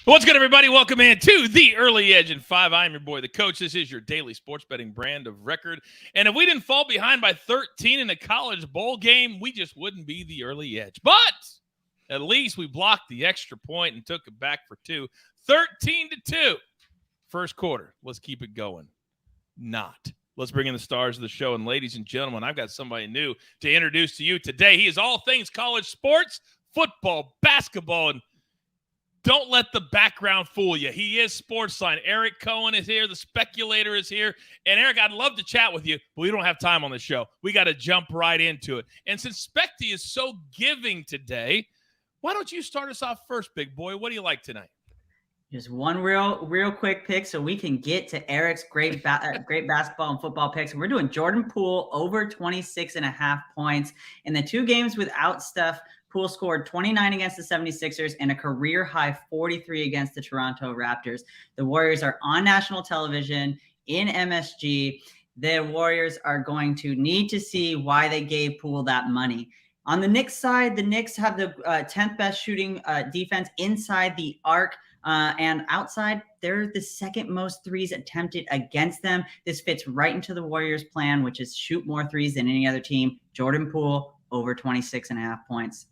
What's good, everybody? Welcome in to the Early Edge in 5. I'm your boy, the coach. This is your daily sports betting brand of record. And if we didn't fall behind by 13 in a college bowl game, we just wouldn't be the Early Edge. But at least we blocked the extra point and took it back for 2. 13-2. First quarter. Let's keep it going. Not. Let's bring in the stars of the show. And ladies and gentlemen, I've got somebody new to introduce to you today. He is all things college sports, football, basketball, and don't let the background fool you. He is SportsLine. Eric Cohen is here. The speculator is here. And Eric, I'd love to chat with you, but we don't have time on the show. We got to jump right into it. And since Spector is so giving today, why don't you start us off first, big boy? What do you like tonight? Just one real quick pick so we can get to Eric's great basketball and football picks. We're doing Jordan Poole over 26.5 points. In the 2 games without Steph, Poole scored 29 against the 76ers and a career-high 43 against the Toronto Raptors. The Warriors are on national television in MSG. The Warriors are going to need to see why they gave Poole that money. On the Knicks side, the Knicks have the 10th best shooting defense inside the arc. And outside, they're the second most threes attempted against them. This fits right into the Warriors' plan, which is shoot more threes than any other team. Jordan Poole over 26.5 points.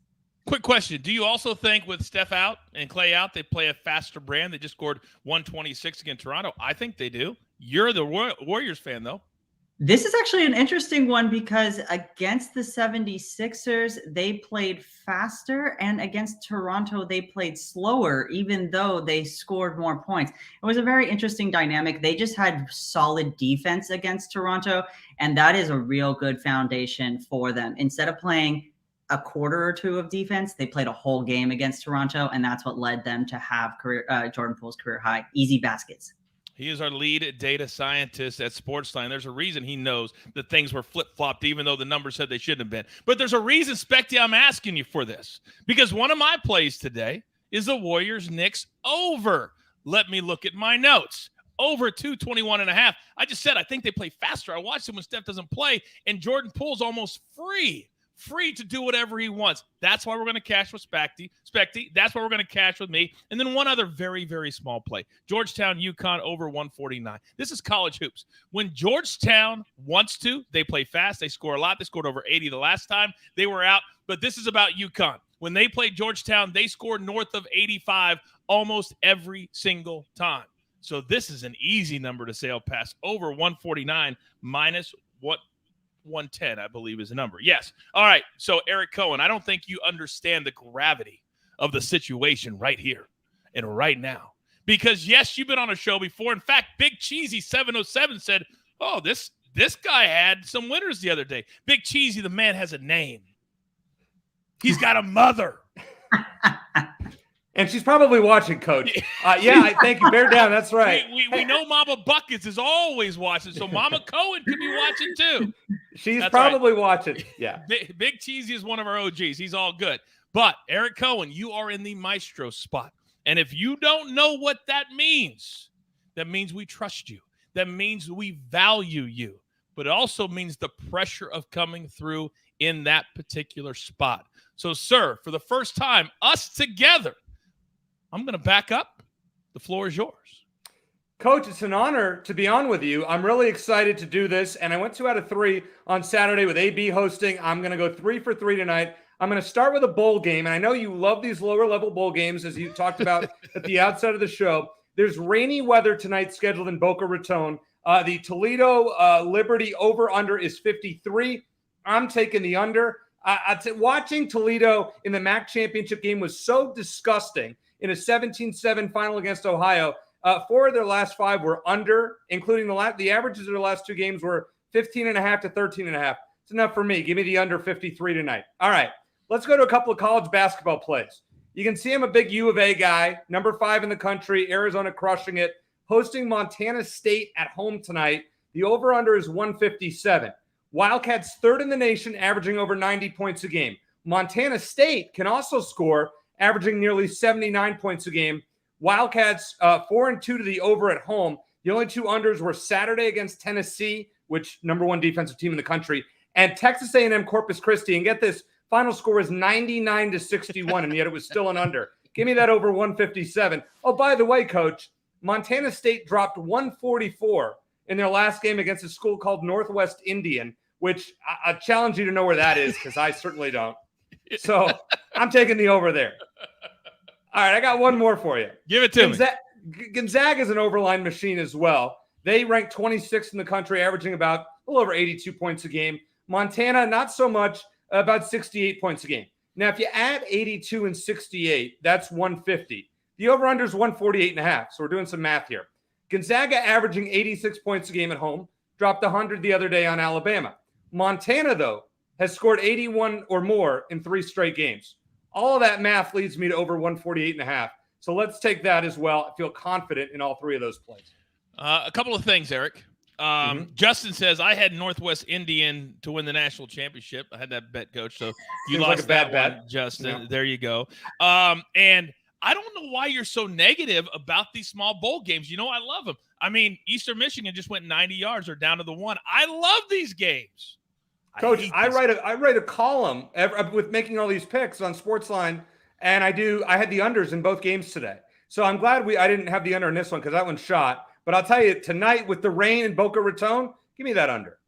Quick question. Do you also think with Steph out and Clay out, they play a faster brand? They just scored 126 against Toronto. I think they do. You're the Warriors fan, though. This is actually an interesting one because against the 76ers, they played faster, and against Toronto, they played slower, even though they scored more points. It was a very interesting dynamic. They just had solid defense against Toronto, and that is a real good foundation for them. Instead of playing a quarter or 2 of defense, they played a whole game against Toronto, and that's what led them to have Jordan Poole's career high easy baskets. He is our lead data scientist at SportsLine. There's a reason he knows that things were flip-flopped, even though the numbers said they shouldn't have been. But there's a reason, Spector, I'm asking you for this. Because one of my plays today is the Warriors-Knicks over. Let me look at my notes. Over 221.5. I just said I think they play faster. I watched them when Steph doesn't play, and Jordan Poole's almost free to do whatever he wants. That's why we're going to cash with Spector. That's why we're going to cash with me. And then one other very, very small play. Georgetown, UConn over 149. This is college hoops. When Georgetown wants to, they play fast. They score a lot. They scored over 80 the last time they were out. But this is about UConn. When they played Georgetown, they scored north of 85 almost every single time. So this is an easy number to sail past. Over 149 minus what? 110, I believe, is the number. Yes. All right. So, Eric Cohen, I don't think you understand the gravity of the situation right here and right now. Because, yes, you've been on a show before. In fact, Big Cheesy 707 said, oh, this guy had some winners the other day. Big Cheesy, the man has a name. He's got a mother. And she's probably watching, Coach. Thank you. Bear down. That's right. We know Mama Buckets is always watching, so Mama Cohen could be watching too. She's probably watching. Yeah. Big Cheesy is one of our OGs. He's all good. But, Eric Cohen, you are in the maestro spot. And if you don't know what that means we trust you. That means we value you. But it also means the pressure of coming through in that particular spot. So, sir, for the first time, us together, I'm going to back up. The floor is yours. Coach, it's an honor to be on with you. I'm really excited to do this. And I went 2 out of 3 on Saturday with AB hosting. I'm going to go 3 for 3 tonight. I'm going to start with a bowl game. And I know you love these lower level bowl games, as you talked about at the outset of the show. There's rainy weather tonight scheduled in Boca Raton. The Toledo Liberty over-under is 53. I'm taking the under. Watching Toledo in the MAC championship game was so disgusting. In a 17-7 final against Ohio, 4 of their last 5 were under, including the averages of their last 2 games were 15.5 to 13.5. It's enough for me. Give me the under 53 tonight. All right, let's go to a couple of college basketball plays. You can see I'm a big U of A guy, number 5 in the country, Arizona crushing it, hosting Montana State at home tonight. The over-under is 157. Wildcats 3rd in the nation, averaging over 90 points a game. Montana State can also score, averaging nearly 79 points a game. Wildcats 4-2 to the over at home. The only 2 unders were Saturday against Tennessee, which number 1 defensive team in the country, and Texas A&M Corpus Christi. And get this, final score was 99-61, and yet it was still an under. Give me that over 157. Oh, by the way, Coach, Montana State dropped 144 in their last game against a school called Northwest Indian, which I challenge you to know where that is because I certainly don't. So I'm taking the over there. All right, I got one more for you. Give it to me. Gonzaga is an overline machine as well. They rank 26th in the country, averaging about a little over 82 points a game. Montana, not so much, about 68 points a game. Now, if you add 82 and 68, that's 150. The over-under is 148.5, so we're doing some math here. Gonzaga averaging 86 points a game at home, dropped 100 the other day on Alabama. Montana, though, has scored 81 or more in 3 straight games. All of that math leads me to over 148.5. So let's take that as well. I feel confident in all 3 of those plays. A couple of things, Eric. Justin says, I had Northwest Indian to win the national championship. I had that bet, Coach. So you lost like a bad bet, one, Justin. Yeah. There you go. And I don't know why you're so negative about these small bowl games. You know, I love them. I mean, Eastern Michigan just went 90 yards or down to the 1. I love these games. Coach, I write a column with making all these picks on SportsLine, and I had the unders in both games today. So I'm glad I didn't have the under in this one because that one shot. But I'll tell you, tonight with the rain in Boca Raton, give me that under.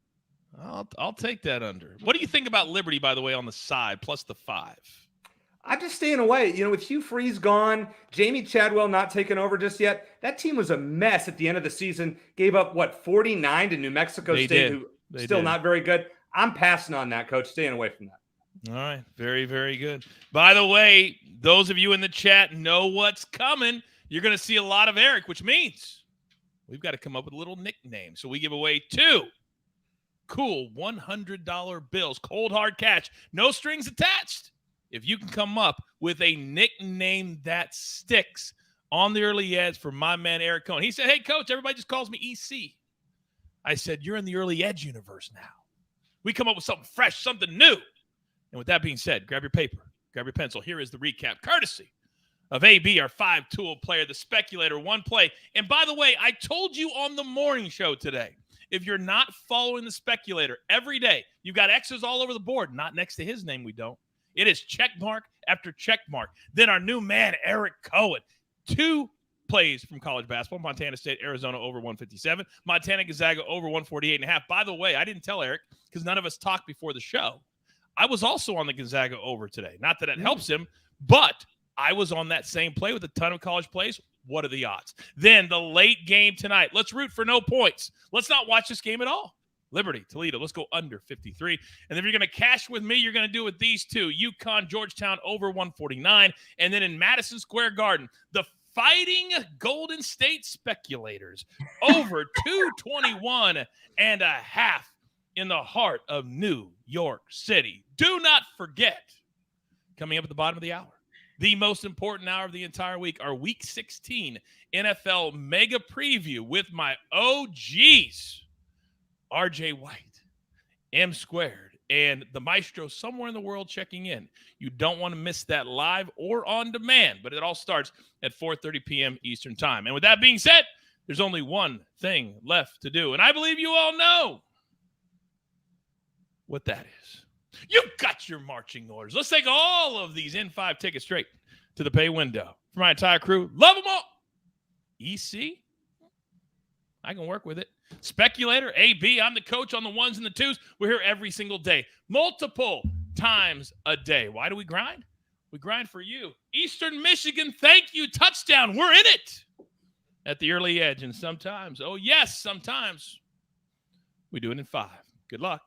I'll take that under. What do you think about Liberty, by the way, on the side, plus the 5? I'm just staying away. You know, with Hugh Freeze gone, Jamie Chadwell not taking over just yet, that team was a mess at the end of the season. Gave up, 49 to New Mexico State, who still not very good. I'm passing on that, Coach. Staying away from that. All right. Very, very good. By the way, those of you in the chat know what's coming. You're going to see a lot of Eric, which means we've got to come up with a little nickname. So we give away 2 cool $100 bills, cold hard cash, no strings attached. If you can come up with a nickname that sticks on the early edge for my man Eric Cohen. He said, hey, Coach, everybody just calls me EC. I said, you're in the early edge universe now. We come up with something fresh, something new. And with that being said, grab your paper, grab your pencil. Here is the recap, courtesy of AB, our 5-tool player, the speculator, 1 play. And by the way, I told you on the morning show today, if you're not following the speculator every day, you've got X's all over the board. Not next to his name, we don't. It is check mark after check mark. Then our new man, Eric Cohen. 2 plays from college basketball. Montana State, Arizona over 157. Montana Gonzaga over 148.5. By the way, I didn't tell Eric because none of us talked before the show. I was also on the Gonzaga over today. Not that it helps him, but I was on that same play with a ton of college plays. What are the odds? Then the late game tonight. Let's root for no points. Let's not watch this game at all. Liberty, Toledo. Let's go under 53. And if you're going to cash with me, you're going to do it with these 2. UConn, Georgetown over 149. And then in Madison Square Garden, the Fighting Golden State Speculators over 221.5 in the heart of New York City. Do not forget, coming up at the bottom of the hour, the most important hour of the entire week, our Week 16 NFL Mega Preview with my OGs, RJ White, M Squared, and the maestro somewhere in the world checking in. You don't want to miss that live or on demand, but it all starts at 4:30 p.m. Eastern Time. And with that being said, there's only one thing left to do, and I believe you all know what that is. You got your marching orders. Let's take all of these N5 tickets straight to the pay window. For my entire crew, love them all. EC, I can work with it. Speculator, AB, I'm the coach on the 1s and the 2s. We're here every single day, multiple times a day. Why do we grind? We grind for you. Eastern Michigan, thank you. Touchdown. We're in it at the early edge. And sometimes, oh yes, sometimes we do it in 5. Good luck.